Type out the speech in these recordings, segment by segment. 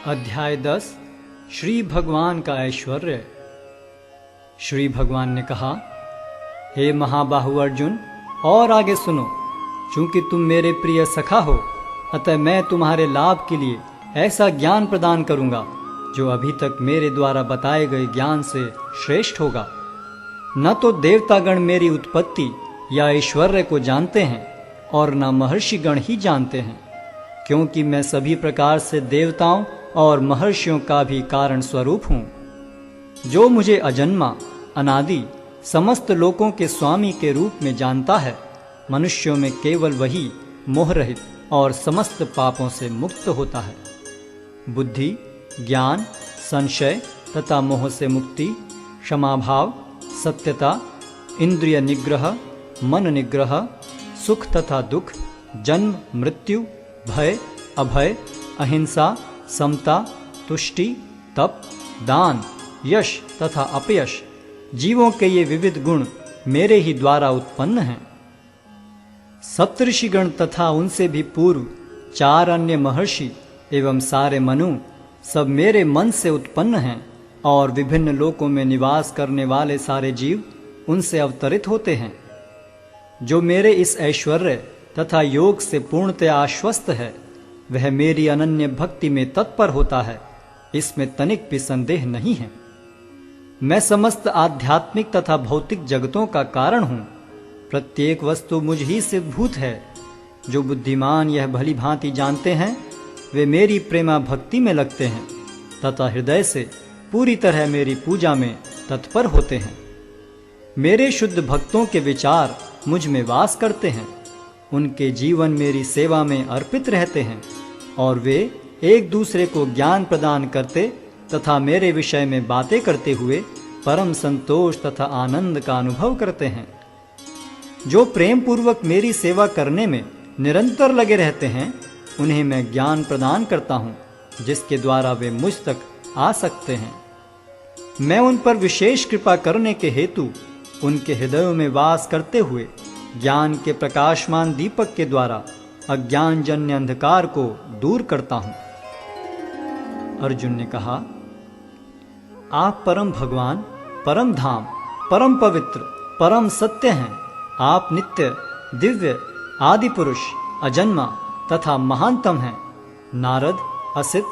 अध्याय 10 श्री भगवान का ऐश्वर्य। श्री भगवान ने कहा, हे महाबाहु अर्जुन, और आगे सुनो। चूंकि तुम मेरे प्रिय सखा हो, अतः मैं तुम्हारे लाभ के लिए ऐसा ज्ञान प्रदान करूंगा जो अभी तक मेरे द्वारा बताए गए ज्ञान से श्रेष्ठ होगा। न तो देवतागण मेरी उत्पत्ति या ऐश्वर्य को जानते हैं और न महर्षिगण ही जानते हैं, क्योंकि मैं सभी प्रकार से देवताओं और महर्षियों का भी कारण स्वरूप हूँ। जो मुझे अजन्मा, अनादि, समस्त लोकों के स्वामी के रूप में जानता है, मनुष्यों में केवल वही मोहरहित और समस्त पापों से मुक्त होता है। बुद्धि, ज्ञान, संशय तथा मोह से मुक्ति, क्षमाभाव, सत्यता, इंद्रिय निग्रह, मन निग्रह, सुख तथा दुख, जन्म मृत्यु, भय अभय, अहिंसा, समता, तुष्टि, तप, दान, यश तथा अपयश, जीवों के ये विविध गुण मेरे ही द्वारा उत्पन्न हैं। सप्तऋषिगण तथा उनसे भी पूर्व 4 अन्य महर्षि एवं सारे मनु सब मेरे मन से उत्पन्न हैं, और विभिन्न लोकों में निवास करने वाले सारे जीव उनसे अवतरित होते हैं। जो मेरे इस ऐश्वर्य तथा योग से पूर्णतया आश्वस्त है, वह मेरी अनन्य भक्ति में तत्पर होता है, इसमें तनिक भी संदेह नहीं है। मैं समस्त आध्यात्मिक तथा भौतिक जगतों का कारण हूँ। प्रत्येक वस्तु मुझ ही से भूत है। जो बुद्धिमान यह भली भांति जानते हैं, वे मेरी प्रेमा भक्ति में लगते हैं तथा हृदय से पूरी तरह मेरी पूजा में तत्पर होते हैं। मेरे शुद्ध भक्तों के विचार मुझ में वास करते हैं। उनके जीवन मेरी सेवा में अर्पित रहते हैं, और वे एक दूसरे को ज्ञान प्रदान करते तथा मेरे विषय में बातें करते हुए परम संतोष तथा आनंद का अनुभव करते हैं। जो प्रेम पूर्वक मेरी सेवा करने में निरंतर लगे रहते हैं, उन्हें मैं ज्ञान प्रदान करता हूँ, जिसके द्वारा वे मुझ तक आ सकते हैं। मैं उन पर विशेष कृपा करने के हेतु उनके हृदयों में वास करते हुए ज्ञान के प्रकाशमान दीपक के द्वारा अज्ञानजन्य अंधकार को दूर करता हूं। अर्जुन ने कहा, आप परम भगवान, परम धाम, परम पवित्र, परम सत्य हैं। आप नित्य, दिव्य, आदि पुरुष, अजन्मा तथा महानतम हैं। नारद, असित,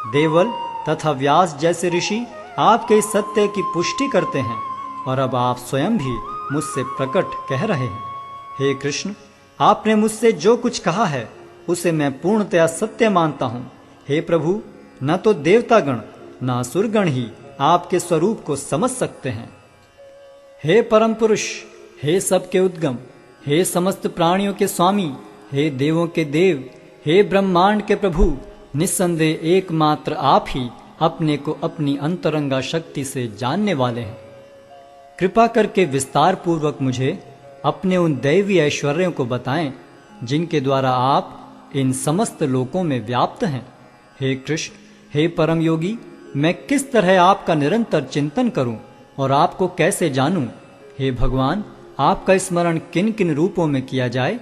देवल तथा व्यास जैसे ऋषि आपके इस सत्य की पुष्टि करते हैं, और अब आप स्वयं भी मुझसे प्रकट कह रहे हैं। हे कृष्ण, आपने मुझसे जो कुछ कहा है उसे मैं पूर्णतया सत्य मानता हूँ। हे प्रभु, न तो देवतागण न असुरगण ही आपके स्वरूप को समझ सकते हैं। हे परम पुरुष, हे सबके उद्गम, हे समस्त प्राणियों के स्वामी, हे देवों के देव, हे ब्रह्मांड के प्रभु, निस्संदेह एकमात्र आप ही अपने को अपनी अंतरंगा शक्ति से जानने वाले हैं। कृपा करके विस्तार पूर्वक मुझे अपने उन दैवी ऐश्वर्यों को बताएं, जिनके द्वारा आप इन समस्त लोकों में व्याप्त हैं। हे कृष्ण, हे परम योगी, मैं किस तरह आपका निरंतर चिंतन करूं और आपको कैसे जानूं? हे भगवान, आपका स्मरण किन किन रूपों में किया जाए?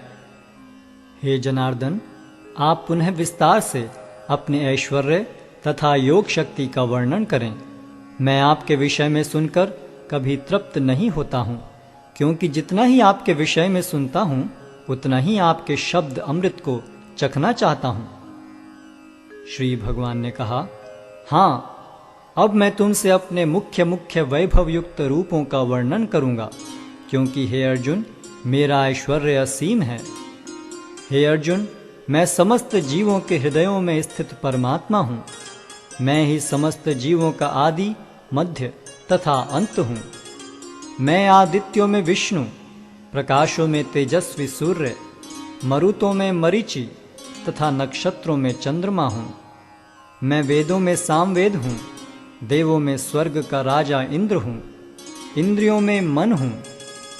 हे जनार्दन, आप पुनः विस्तार से अपने ऐश्वर्य तथा योग शक्ति का वर्णन करें। मैं आपके विषय में सुनकर कभी तृप्त नहीं होता हूँ, क्योंकि जितना ही आपके विषय में सुनता हूँ, उतना ही आपके शब्द अमृत को चखना चाहता हूँ। श्री भगवान ने कहा, हाँ, अब मैं तुमसे अपने मुख्य वैभव युक्त रूपों का वर्णन करूँगा, क्योंकि हे अर्जुन, मेरा ऐश्वर्य असीम है। हे अर्जुन, मैं समस्त जीवों के हृदयों में स्थित परमात्मा हूँ। मैं ही समस्त जीवों का आदि, मध्य तथा अंत हूँ। मैं आदित्यों में विष्णु, प्रकाशों में तेजस्वी सूर्य, मरुतों में मरीचि तथा नक्षत्रों में चंद्रमा हूँ। मैं वेदों में सामवेद हूँ, देवों में स्वर्ग का राजा इंद्र हूँ, इंद्रियों में मन हूँ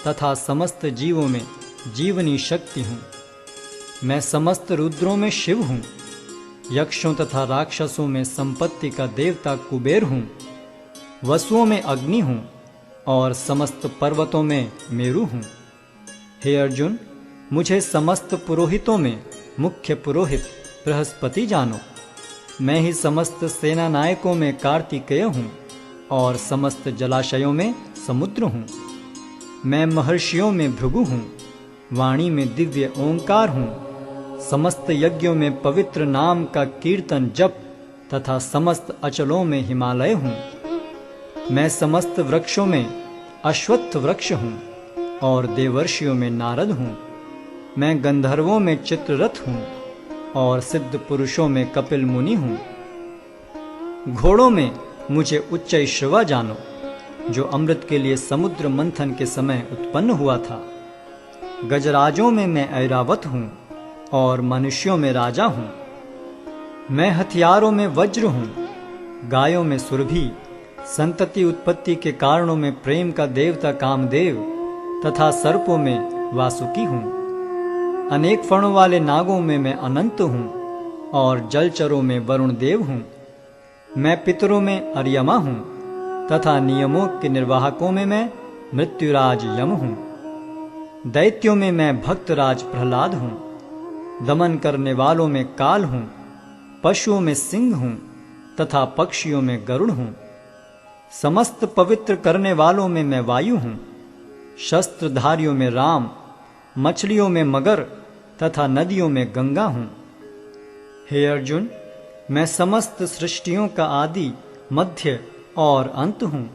तथा समस्त जीवों में जीवनी शक्ति हूँ। मैं समस्त रुद्रों में शिव हूँ, यक्षों तथा राक्षसों में संपत्ति का देवता कुबेर हूँ, वसुओं में अग्नि हूँ और समस्त पर्वतों में मेरु हूँ। हे अर्जुन, मुझे समस्त पुरोहितों में मुख्य पुरोहित बृहस्पति जानो। मैं ही समस्त सेना नायकों में कार्तिकेय हूँ और समस्त जलाशयों में समुद्र हूँ। मैं महर्षियों में भृगु हूँ, वाणी में दिव्य ओंकार हूँ। समस्त यज्ञों में पवित्र नाम का कीर्तन जप तथा समस्त अचलों में हिमालय हूँ। मैं समस्त वृक्षों में अश्वत्थ वृक्ष हूँ और देवर्षियों में नारद हूँ। मैं गंधर्वों में चित्ररथ हूँ और सिद्ध पुरुषों में कपिल मुनि हूँ। घोड़ों में मुझे उच्चैश्रवा जानो, जो अमृत के लिए समुद्र मंथन के समय उत्पन्न हुआ था। गजराजों में मैं ऐरावत हूँ और मनुष्यों में राजा हूँ। मैं हथियारों में वज्र हूँ, गायों में सुरभि, संतति उत्पत्ति के कारणों में प्रेम का देवता कामदेव तथा सर्पों में वासुकी हूँ। अनेक फणों वाले नागों में मैं अनंत हूँ और जलचरों में वरुण देव हूँ। मैं पितरों में अर्यमा हूँ तथा नियमों के निर्वाहकों में मैं मृत्युराज यम हूँ। दैत्यों में मैं भक्तराज प्रहलाद हूँ। दमन करने वालों में काल हूँ, पशुओं में सिंह हूँ तथा पक्षियों में गरुड़ हूँ। समस्त पवित्र करने वालों में मैं वायु हूँ। शस्त्रधारियों में राम, मछलियों में मगर तथा नदियों में गंगा हूँ। हे अर्जुन, मैं समस्त सृष्टियों का आदि, मध्य और अंत हूँ।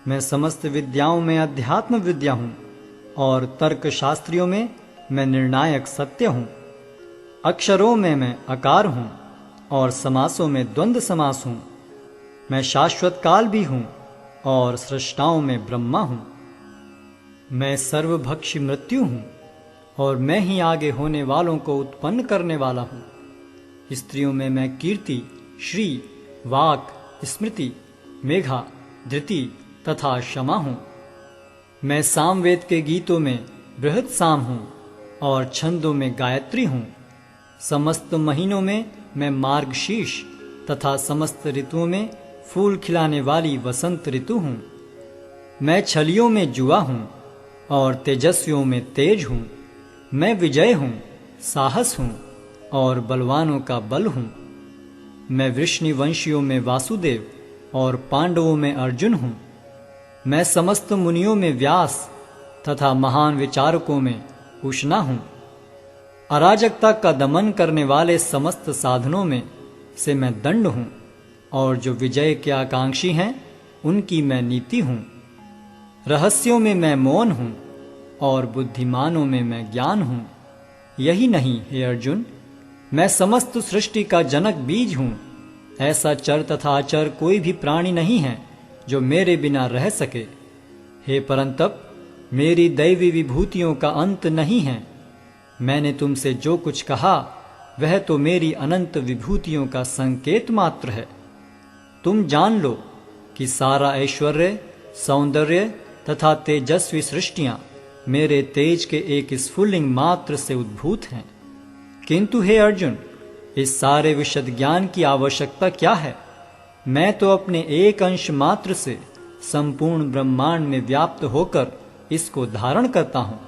मैं समस्त विद्याओं में अध्यात्म विद्या हूँ और तर्क शास्त्रियों में मैं निर्णायक सत्य हूँ। अक्षरों में मैं अकार हूँ और समासों में द्वंद्व समास हूँ। मैं शाश्वत काल भी हूँ और सृष्टाओं में ब्रह्मा हूँ। मैं सर्वभक्षी मृत्यु हूँ और मैं ही आगे होने वालों को उत्पन्न करने वाला हूँ। स्त्रियों में मैं कीर्ति, श्री, वाक, स्मृति, मेघा, धृति तथा क्षमा हूँ। मैं सामवेद के गीतों में बृहद साम हूँ और छंदों में गायत्री हूँ। समस्त महीनों में मैं मार्गशीर्ष तथा समस्त ऋतुओं में फूल खिलाने वाली वसंत ऋतु हूँ। मैं छलियों में जुआ हूँ और तेजस्वियों में तेज हूँ। मैं विजय हूँ, साहस हूँ और बलवानों का बल हूँ। मैं वृष्णिवंशियों में वासुदेव और पांडवों में अर्जुन हूँ। मैं समस्त मुनियों में व्यास तथा महान विचारकों में उष्णा हूँ। अराजकता का दमन करने वाले समस्त साधनों में से मैं दंड हूँ और जो विजय के आकांक्षी हैं उनकी मैं नीति हूँ। रहस्यों में मैं मौन हूँ और बुद्धिमानों में मैं ज्ञान हूँ। यही नहीं हे अर्जुन, मैं समस्त सृष्टि का जनक बीज हूँ। ऐसा चर तथा अचर कोई भी प्राणी नहीं है जो मेरे बिना रह सके। हे परंतप, मेरी दैवी विभूतियों का अंत नहीं है। मैंने तुमसे जो कुछ कहा वह तो मेरी अनंत विभूतियों का संकेत मात्र है। तुम जान लो कि सारा ऐश्वर्य, सौंदर्य तथा तेजस्वी सृष्टियां मेरे तेज के एक स्फुल्लिंग मात्र से उद्भूत हैं। किंतु हे अर्जुन, इस सारे विशद ज्ञान की आवश्यकता क्या है? मैं तो अपने एक अंश मात्र से संपूर्ण ब्रह्मांड में व्याप्त होकर इसको धारण करता हूँ।